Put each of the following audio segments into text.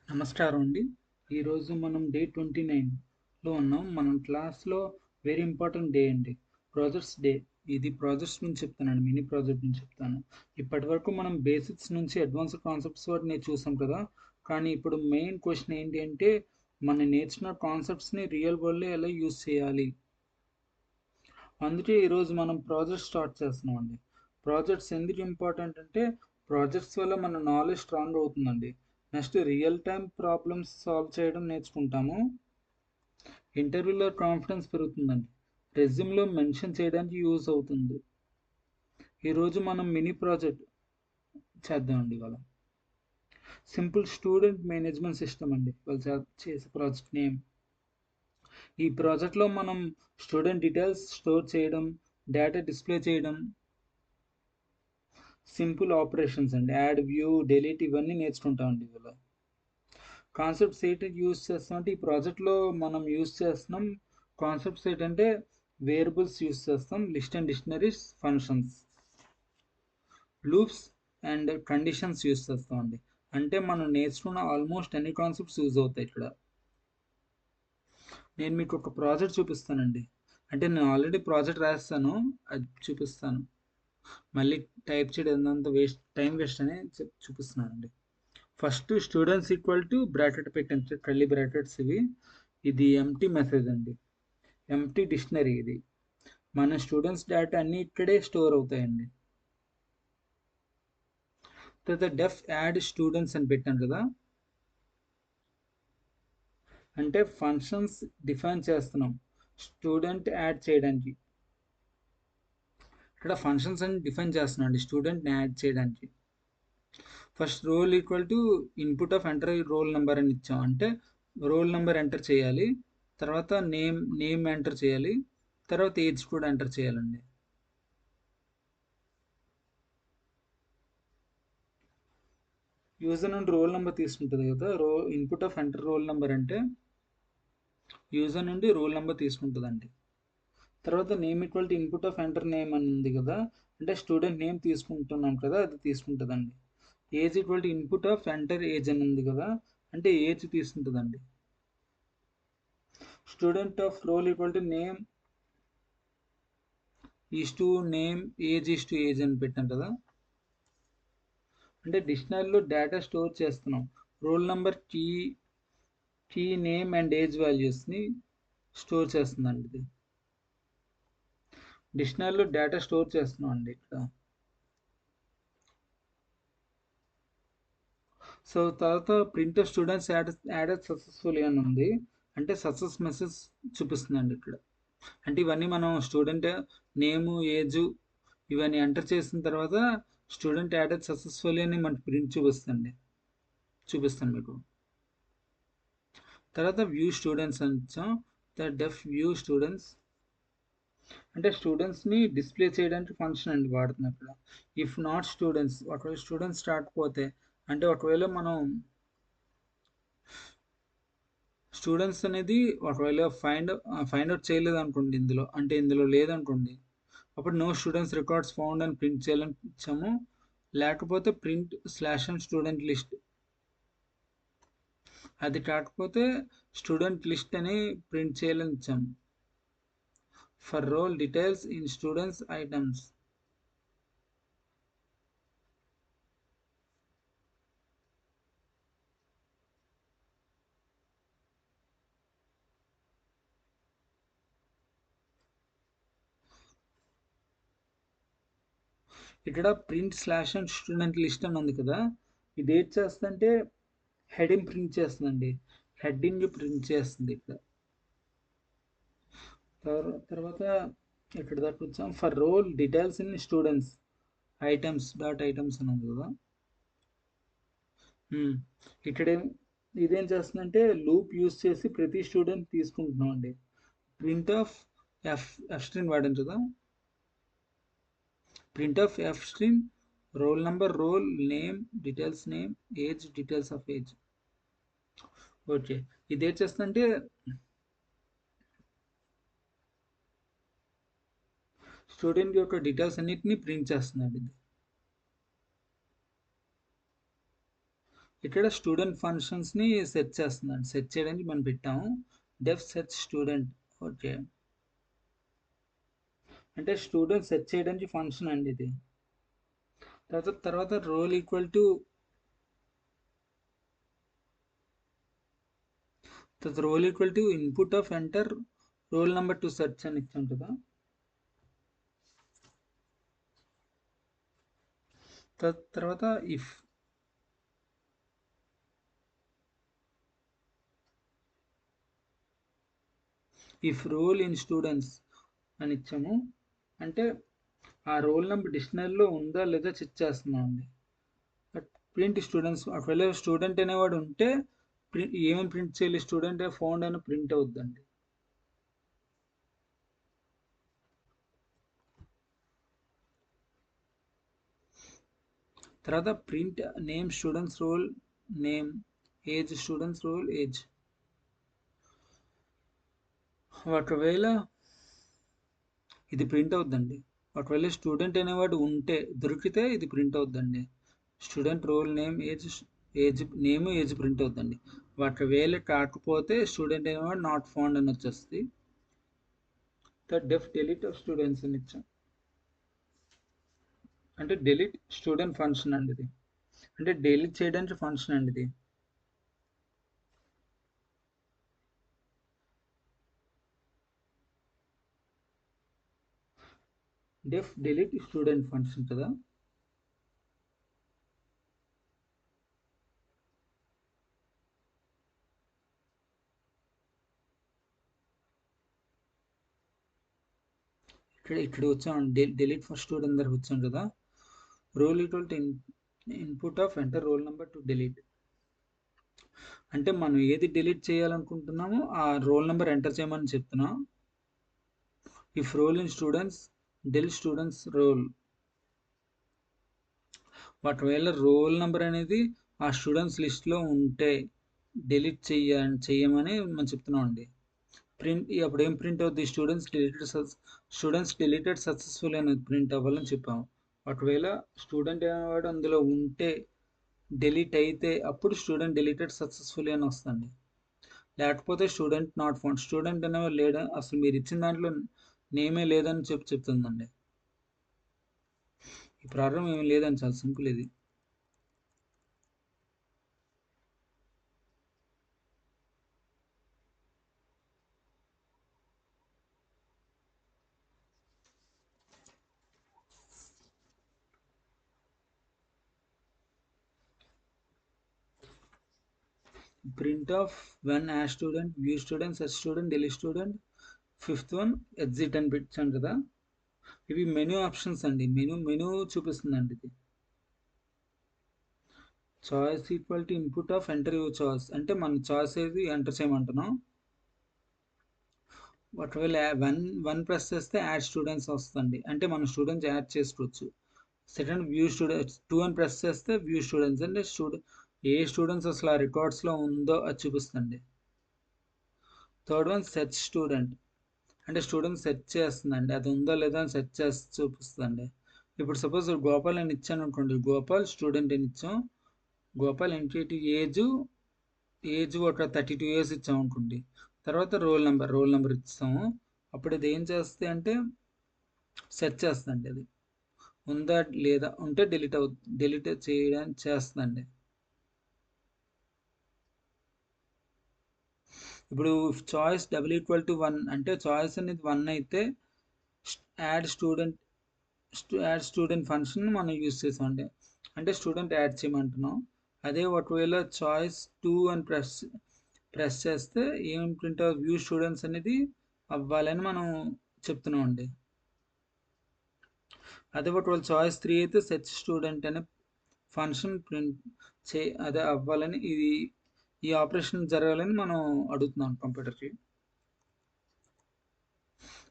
నమస్కారం అండి. ఈరోజు మనం డే 29లో ఉన్నాం. మనం క్లాస్‌లో వెరీ ఇంపార్టెంట్ డే అండి. Projects day. ఇది ప్రాజెక్ట్స్ గురించి చెప్తానండి. మినీ ప్రాజెక్ట్ గురించి చెప్తాను. ఇప్పటివరకు మనం బేసిక్స్ నుంచి అడ్వాన్స్డ్ కాన్సెప్ట్స్ వరకు చూసాం కదా! కానీ ఇప్పుడు మెయిన్ క్వెషన్ ఏంటి అంటే, మనం నేర్చుకున్న కాన్సెప్ట్స్‌ని రియల్ వరల్డ్‌లో ఎలా యూజ్ చేయాలి? అందుకే ఈరోజు మనం ప్రాజెక్ట్ స్టార్ట్ చేస్తున్నామండి. ప్రాజెక్ట్స్ ఎందుకు ఇంపార్టెంట్ అంటే, ప్రాజెక్ట్స్ వల్ల మన నాలెడ్జ్ స్ట్రాంగ్ అవుతుందండి. Next real time problems solve చేయడం నేర్చుకుంటాము. ఇంటర్వ్యూలో కాన్ఫిడెన్స్ పెరుగుతుందండి. రెజ్యూమ్లో మెన్షన్ చేయడానికి యూజ్ అవుతుంది. ఈరోజు మనం మినీ ప్రాజెక్ట్ చేద్దామండి ఇవాళ. సింపుల్ స్టూడెంట్ మేనేజ్మెంట్ సిస్టమ్ అండి వాళ్ళు చేసే ప్రాజెక్ట్ నేమ్. ఈ ప్రాజెక్ట్లో మనం స్టూడెంట్ డీటెయిల్స్ స్టోర్ చేయడం, డేటా డిస్ప్లే చేయడం, సింపుల్ ఆపరేషన్స్ అండి. యాడ్, వ్యూ, డిలీట్ ఇవన్నీ నేర్చుకుంటామండి ఇవాళ. కాన్సెప్ట్స్ ఏంటి యూజ్ చేస్తామంటే ఈ ప్రాజెక్ట్లో మనం యూజ్ చేస్తున్నాం. కాన్సెప్ట్స్ ఏంటంటే వేరియబుల్స్ యూజ్ చేస్తాం, list and dictionaries, functions, loops and conditions use చేస్తామండి. అంటే మనం నేర్చుకున్న ఆల్మోస్ట్ అన్ని కాన్సెప్ట్స్ యూజ్ అవుతాయి ఇక్కడ. నేను మీకు ఒక ప్రాజెక్ట్ చూపిస్తానండి. అంటే నేను ఆల్రెడీ ప్రాజెక్ట్ రాస్తాను, అది చూపిస్తాను. మళ్ళీ టైప్ చేయడం అంత టైం వేస్ట్ అని చూపిస్తున్నానండి. First students equal to bracket పెట్టండి, కర్లీ బ్రాకెట్స్ ఇవి. ఇది ఎంప్టీ మెసేజ్ అండి, ఎంప్టీ డిక్షనరీ ఇది. మన స్టూడెంట్స్ డేటా అన్నీ ఇక్కడే స్టోర్ అవుతాయండి. తర్వాత డెఫ్ యాడ్ స్టూడెంట్స్ అని పెట్టాను కదా, అంటే ఫంక్షన్స్ డిఫైన్ చేస్తున్నాం స్టూడెంట్ యాడ్ చేయడానికి. ఇక్కడ ఫంక్షన్స్ అని డిఫైన్ చేస్తున్నాం అండి స్టూడెంట్ని యాడ్ చేయడానికి. First roll equal to input of enter roll number అని ఇచ్చాం, అంటే రోల్ నెంబర్ ఎంటర్ చేయాలి, తర్వాత నేమ్ ఎంటర్ చేయాలి, తర్వాత ఏజ్ కూడా ఎంటర్ చేయాలండి. యూజర్ నుండి రోల్ నెంబర్ తీసుకుంటుంది కదా, input of enter roll number అంటే యూజర్ నుండి రోల్ నెంబర్ తీసుకుంటుందండి. తర్వాత name equal to input of enter name అని ఉంది కదా, అంటే స్టూడెంట్ నేమ్ తీసుకుంటున్నాం కదా, అది తీసుకుంటుందండి. Age equal to input of enter age అని ఉంది కదా, అంటే ఏజ్ తీసుకుంటుందండి. Student of roll equal to name is to name, age is to age అని పెట్టాం కదా, అంటే డిక్షనరీలో డేటా స్టోర్ చేస్తున్నాం. Roll number key name and age వాల్యూస్ని స్టోర్ చేస్తుందండి ఇది. డిక్షనరీలో డేటా స్టోర్ చేస్తున్నాం అండి ఇక్కడ. సో తర్వాత ప్రింట్ స్టూడెంట్స్ యాడెడ్ సక్సెస్ఫుల్లీ అని ఉంది, అంటే సక్సెస్ మెసేజ్ చూపిస్తుందండి ఇక్కడ. అంటే ఇవన్నీ మనం స్టూడెంట్ నేము, ఏజ్ ఇవన్నీ ఎంటర్ చేసిన తర్వాత స్టూడెంట్ యాడెడ్ సక్సెస్ఫుల్లీ అని మనకి ప్రింట్ చూపిస్తాను మీకు. తర్వాత వ్యూ స్టూడెంట్స్ అని ఇచ్చాం. డెఫ్ వ్యూ స్టూడెంట్స్ అంటే స్టూడెంట్స్ని డిస్ప్లే చేయడానికి ఫంక్షన్ అండి వాడుతున్నాం ఇక్కడ. ఇఫ్ నాట్ స్టూడెంట్స్, ఒకవేళ స్టూడెంట్స్ రాకపోతే, అంటే ఒకవేళ మనం స్టూడెంట్స్ అనేది ఒకవేళ ఫైండ్ అవుట్ చేయలేదు అనుకోండి ఇందులో, అంటే ఇందులో లేదనుకోండి, అప్పుడు నో స్టూడెంట్స్ రికార్డ్స్ ఫౌండ్ అని ప్రింట్ చేయాలని ఇచ్చాము. లేకపోతే print slash and student list, అది కాకపోతే స్టూడెంట్ లిస్ట్ అని ప్రింట్ చేయాలని ఇచ్చాము. For roll details in students items, ఇక్కడ print slash and student list అని ఉంది కదా, ఇది ఏం చేస్తుందంటే హెడింగ్ ప్రింట్ చేస్తుందండి, హెడ్డింగ్ ప్రింట్ చేస్తుంది ఇక్కడ. తర్వాత ఇక్కడ దాకా వచ్చాం. For roll details in students items అని ఉంది కదా. ఇక్కడ ఇదేం చేస్తుందంటే లూప్ యూస్ చేసి ప్రతి స్టూడెంట్ తీసుకుంటున్నాం అండి. ప్రింట్ ఆఫ్ ఎఫ్ స్ట్రింగ్ వాడాం కదా, print of f string roll number, roll name, details name, age, details of age. Okay, ఇది ఏం చేస్తుందంటే స్టూడెంట్ యొక్క డీటెయిల్స్ అన్నిటిని ప్రింట్ చేస్తుందండి ఇది. ఇక్కడ స్టూడెంట్ ఫంక్షన్స్ని సెట్ చేస్తుందండి. సెట్ చేయడానికి మనం పెట్టాము డెఫ్ సెట్ స్టూడెంట్. ఓకే, అంటే స్టూడెంట్ సెట్ చేయడానికి ఫంక్షన్ అండి ఇది. తర్వాత roll equal to input of enter roll number to search అని ఇచ్చాం కదా. తర్వాత ఇఫ్ రోల్ ఇన్ స్టూడెంట్స్ అని ఇచ్చాము. అంటే ఆ రోల్ నెంబర్ డిక్షనరీలో ఉందా లేదా చెక్ చేస్తున్నాం అండి. ప్రింట్ స్టూడెంట్స్, ఒకవేళ స్టూడెంట్ అనేవాడు ఉంటే ఏమేమి ప్రింట్ చేయాలి, స్టూడెంట్ ఫౌండ్ అని ప్రింట్ అవుద్దండి. తర్వాత print name students roll name, age students roll age. ఒకవేళ ఇది ప్రింట్ అవుద్దండి. ఒకవేళ స్టూడెంట్ అనేవాడు ఉంటే దొరికితే ఇది ప్రింట్ అవుద్దండి. Student roll name age name age print అవుద్దండి. ఒకవేళ కాకపోతే స్టూడెంట్ అనేవాడు నాట్ ఫౌండ్ అని వచ్చేస్తుంది. డెఫ్ డిలీట్ ఆఫ్ స్టూడెంట్స్ అని ఇచ్చాం. అంటే డిలీట్ స్టూడెంట్ ఫంక్షన్ అండి ఇది. అంటే డిలీట్ చేయడానికి ఫంక్షన్ అండి ఇది. డెఫ్ డిలీట్ స్టూడెంట్ ఫంక్షన్ కదా. ఇక్కడ వచ్చాం డిలీట్ ఫర్ స్టూడెంట్ దగ్గర వచ్చాం కదా. Roll equal to input of enter roll number to delete. అంటే మనం ఏది డిలీట్ చేయాలనుకుంటున్నామో ఆ రోల్ నెంబర్ ఎంటర్ చేయమని చెప్తున్నాం. If roll in students delete students roll. ఒకవేళ రోల్ నెంబర్ అనేది ఆ స్టూడెంట్స్ లిస్ట్లో ఉంటే డిలీట్ చెయ్యమని మనం చెప్తున్నాం అండి. ప్రింట్ అప్పుడు ఏం ప్రింట్ అవుతుంది, స్టూడెంట్స్ డిలీటెడ్ సక్సెస్ఫుల్ అనేది ప్రింట్ అవ్వాలని చెప్పాము. ఒకవేళ స్టూడెంట్ అనేవాడు అందులో ఉంటే డిలీట్ అయితే అప్పుడు స్టూడెంట్ డిలీటెడ్ సక్సెస్ఫుల్ అని వస్తుంది. లేకపోతే స్టూడెంట్ నాట్ ఫౌండ్, స్టూడెంట్ అనేవాడు లేడా, అసలు మీరు ఇచ్చిన దాంట్లో నేమే లేదని చెప్తుందండి. ఈ ప్రాబ్లం ఏమి లేదని, చాలా సింపుల్ ఇది. Print of when as student, view student, set student, delete student. Fifth one exit అని పెట్టాం కదా. ఇవి మెనూ ఆప్షన్స్ అండి. మెనూ చూపిస్తుందండి ఇది. Choice equal to input of enter your choice. అంటే మన చాయిస్ ఏది ఎంటర్ చేయమంటున్నాం. ఒకవేళ వన్ ప్రెస్ చేస్తే యాడ్ స్టూడెంట్స్ వస్తుంది, అంటే మన స్టూడెంట్స్ యాడ్ చేసుకోవచ్చు. సెకండ్ వ్యూ స్టూడెంట్స్, 2 అని ప్రెస్ చేస్తే వ్యూ స్టూడెంట్స్, అంటే ఏ స్టూడెంట్స్ అసలు ఆ రికార్డ్స్లో ఉందో అది చూపిస్తుంది. థర్డ్ వన్ సెర్చ్ స్టూడెంట్, అంటే స్టూడెంట్ సెర్చ్ చేస్తుందండి, అది ఉందో లేదో అని సెర్చ్ చేసి చూపిస్తుంది. ఇప్పుడు సపోజ్ గోపాల్ అని ఇచ్చాను అనుకోండి, గోపాల్ స్టూడెంట్ అని ఇచ్చాం. గోపాల్ ఎంట్రీ ఏజ్ ఒక 32 ఇయర్స్ ఇచ్చాం అనుకోండి. తర్వాత రోల్ నెంబర్ ఇస్తాము. అప్పుడు ఇది ఏం చేస్తే అంటే సెర్చ్ చేస్తుందండి, అది ఉందా లేదా, ఉంటే డిలీట్ చేయడానికి చేస్తుందండి. ఇప్పుడు చాయిస్ డబుల్ ఈక్వల్ టు 1 అంటే చాయిస్ అనేది 1 అయితే యాడ్ స్టూడెంట్ ఫంక్షన్ మనం యూజ్ చేసామండి. అంటే స్టూడెంట్ యాడ్ చేయమంటున్నాం. అదే ఒకవేళ చాయిస్ 2 అని ప్రెస్ చేస్తే ఏం ప్రింట్ వ్యూ స్టూడెంట్స్ అనేది అవ్వాలని మనం చెప్తున్నాం అండి. అదే ఒకవేళ చాయిస్ 3 అయితే సెర్చ్ స్టూడెంట్ అనే ఫంక్షన్ ప్రింట్ అదే అవ్వాలని, ఈ ఆపరేషన్ జరగాలని మనం అడుగుతున్నాం కంప్యూటర్కి.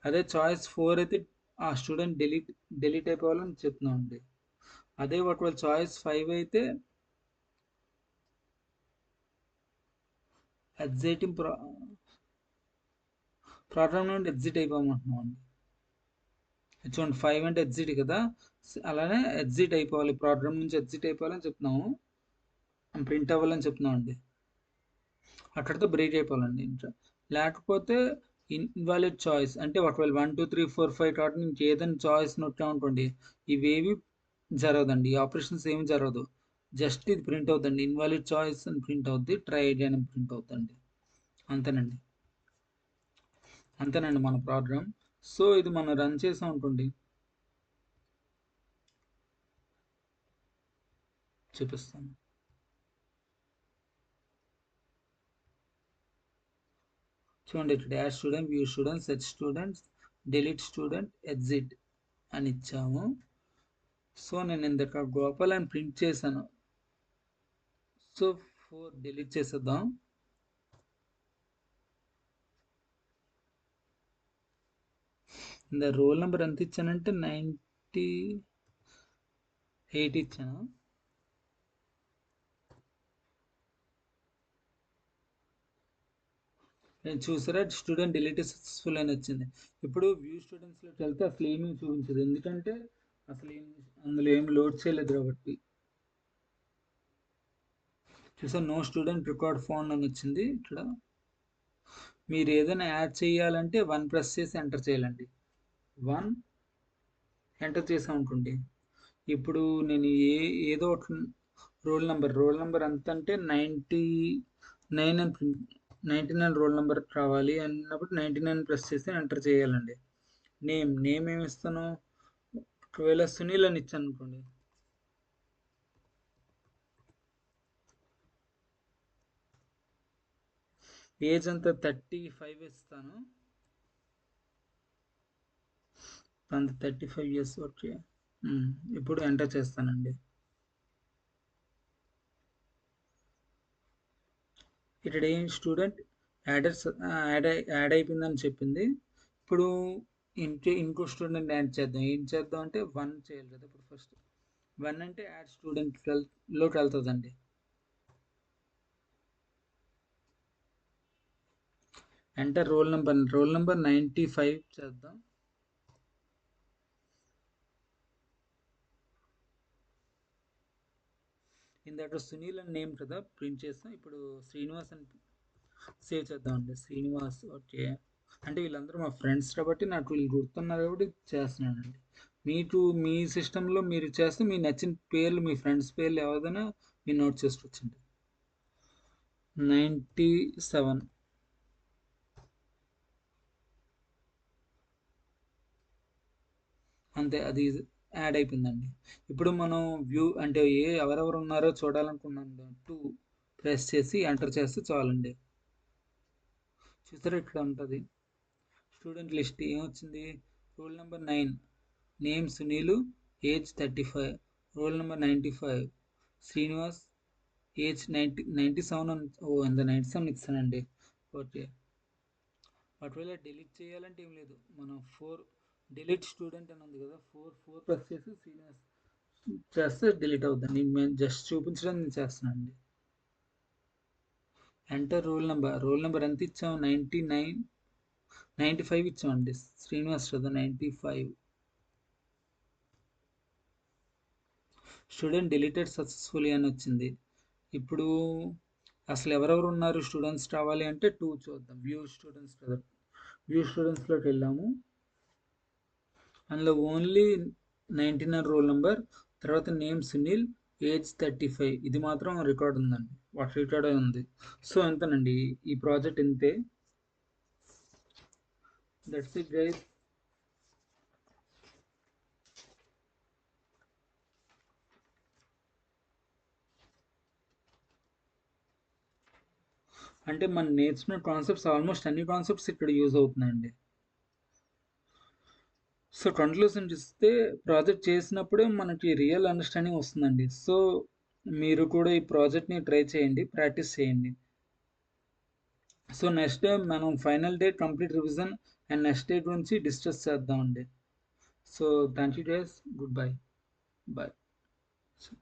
అదే చాయిస్ 4 అయితే ఆ స్టూడెంట్ డిలీట్ అయిపోవాలని చెప్తున్నాం అండి. అదే ఒకవేళ చాయిస్ 5 అయితే ఎగ్జిటింగ్ ప్రోగ్రామ్ నుండి ఎగ్జిట్ అయిపోమంటున్నాం అండి. చూడండి 5 అంటే ఎగ్జిట్ కదా, అలానే ఎగ్జిట్ అయిపోవాలి, ప్రోగ్రామ్ నుంచి ఎగ్జిట్ అయిపోవాలని చెప్తున్నాము. ప్రింట్ అవ్వాలని చెప్తున్నామండి. అక్కడితో బ్రేక్ అయిపోవాలండి ఇంకా. లేకపోతే ఇన్వాలిడ్ చాయిస్ అంటే ఒకవేళ 1, 2, 3, 4, 5 కాకుండా ఇంకేదైనా చాయిస్ నొక్కామనుకోండి ఇవేవి జరగదండి. ఈ ఆపరేషన్స్ ఏమి జరగదు. జస్ట్ ఇది ప్రింట్ అవుద్దండి. ఇన్వాలిడ్ చాయిస్ అని ప్రింట్ అవుద్ది. ట్రై అగైన్ అని ప్రింట్ అవుద్దండి. అంతేనండి. అంతేనండి మన ప్రోగ్రామ్. సో ఇది మనం రన్ చేసాం అనుకోండి. చూపిస్తాను. చూడండి ఇక్కడ add student, view student, set students, delete student, exit అని ఇచ్చాము. సో నేను ఇందాక గోపాల్ అని ప్రింట్ చేశాను. సో 4 డిలీట్ చేసేద్దాం. ఇందా రోల్ నెంబర్ ఎంత ఇచ్చానంటే 98 ఇచ్చాను. నేను చూసారా స్టూడెంట్ డిలీట్ సక్సెస్ఫుల్ అని వచ్చింది. ఇప్పుడు వ్యూ స్టూడెంట్స్లోకి వెళ్తే అసలు ఏమీ చూపించదు. ఎందుకంటే అసలు అందులో ఏమి లోడ్ చేయలేదు కాబట్టి. చూసారు నో స్టూడెంట్ రికార్డ్ ఫౌండ్ అని వచ్చింది ఇక్కడ. మీరు ఏదైనా యాడ్ చేయాలంటే 1 ప్రెస్ చేసి ఎంటర్ చేయాలండి. 1 ఎంటర్ చేసాం అనుకోండి. ఇప్పుడు నేను ఏదో ఒక రోల్ నెంబర్ ఎంత అంటే 99 అని 99 రోల్ నెంబర్ కావాలి అన్నప్పుడు 99 ప్రెస్ చేసి ఎంటర్ చేయాలండి. నేమ్ ఏమి ఇస్తాను, ఒకవేళ సునీల్ అని ఇచ్చాను అనుకోండి. ఏజ్ అంతా 35 ఇస్తాను. అంత 35 ఇయర్స్. ఓకే. ఇప్పుడు ఎంటర్ చేస్తానండి. ఇక్కడ ఏం స్టూడెంట్ యాడ్ అయిపోయిందని చెప్పింది. ఇప్పుడు ఇంకో స్టూడెంట్ యాడ్ చేద్దాం. ఏం చేద్దాం అంటే 1 చేయాలి కదా. ఇప్పుడు ఫస్ట్ 1 అంటే యాడ్ స్టూడెంట్ లోకి వెళ్తుందండి. ఎంటర్ రోల్ నెంబర్ 95 చేద్దాం. ఇందాక సునీల్ అని నేమ్ కదా ప్రింట్ చేస్తాం. ఇప్పుడు శ్రీనివాస్ అని సేవ్ చేద్దామండి. శ్రీనివాస్. ఓకే. అంటే వీళ్ళందరూ మా ఫ్రెండ్స్ కాబట్టి నాకు వీళ్ళు గుర్తున్నారు కాబట్టి చేస్తున్నానండి. మీకు మీ సిస్టంలో మీరు చేస్తే మీ నచ్చిన పేర్లు మీ ఫ్రెండ్స్ పేర్లు ఎవరిదైనా మీరు నోట్ చేసుకోవచ్చండి. 97 అంతే, అది యాడ్ అయిపోయిందండి. ఇప్పుడు మనం వ్యూ అంటే ఎవరెవరు ఉన్నారో చూడాలనుకున్నాం 2 ప్రెస్ చేసి ఎంటర్ చేస్తే చాలండి. చూసారా ఇక్కడ ఉంటుంది స్టూడెంట్ లిస్ట్ ఏమొచ్చింది. Roll number 9 name Sunil, age 35, roll number 95 Srinivas, age 97 అంత 97 ఇస్తానండి. ఓకే. ఒకవేళ డిలీట్ చేయాలంటే ఏం లేదు, మనం 4 డిలీట్ స్టూడెంట్ అని ఉంది కదా, 4 ప్రెస్ చేసి శ్రీనివాస్ చేస్తే డిలీట్ అవుతుంది. నేను జస్ట్ చూపించడానికి నేను చేస్తున్నానండి. ఎంటర్ రోల్ నెంబర్ ఎంత ఇచ్చాం, 95 ఇచ్చామండి. శ్రీనివాస్ కదా 95. స్టూడెంట్ డిలీటెడ్ సక్సెస్ఫుల్లీ అని వచ్చింది. ఇప్పుడు అసలు ఎవరెవరు ఉన్నారు స్టూడెంట్స్ రావాలి అంటే 2 చూద్దాం. వ్యూ స్టూడెంట్స్ కదా, వ్యూ స్టూడెంట్స్లోకి వెళ్ళాము. అందులో ఓన్లీ 99 రోల్ నెంబర్, తర్వాత నేమ్ సునీల్, ఏజ్ 35 ఇది మాత్రం రికార్డ్ ఉందండి. వాటి రికార్డ్ ఉంది. సో ఎంతనండి ఈ ప్రాజెక్ట్ ఇంతే. That's it guys. అంటే మనం నేర్చుకున్న కాన్సెప్ట్స్ ఆల్మోస్ట్ అన్ని కాన్సెప్ట్స్ ఇక్కడ యూజ్ అవుతున్నాయండి. సో కంక్లూజన్ ఇస్తే ప్రాజెక్ట్ చేసినప్పుడే మనకి రియల్ అండర్స్టాండింగ్ వస్తుందండి. సో మీరు కూడా ఈ ప్రాజెక్ట్ని ట్రై చేయండి, ప్రాక్టీస్ చేయండి. సో నెక్స్ట్ డే మనం final day complete revision and next day గురించి డిస్కస్ చేద్దామండి. So thank you guys. Good bye. Bye.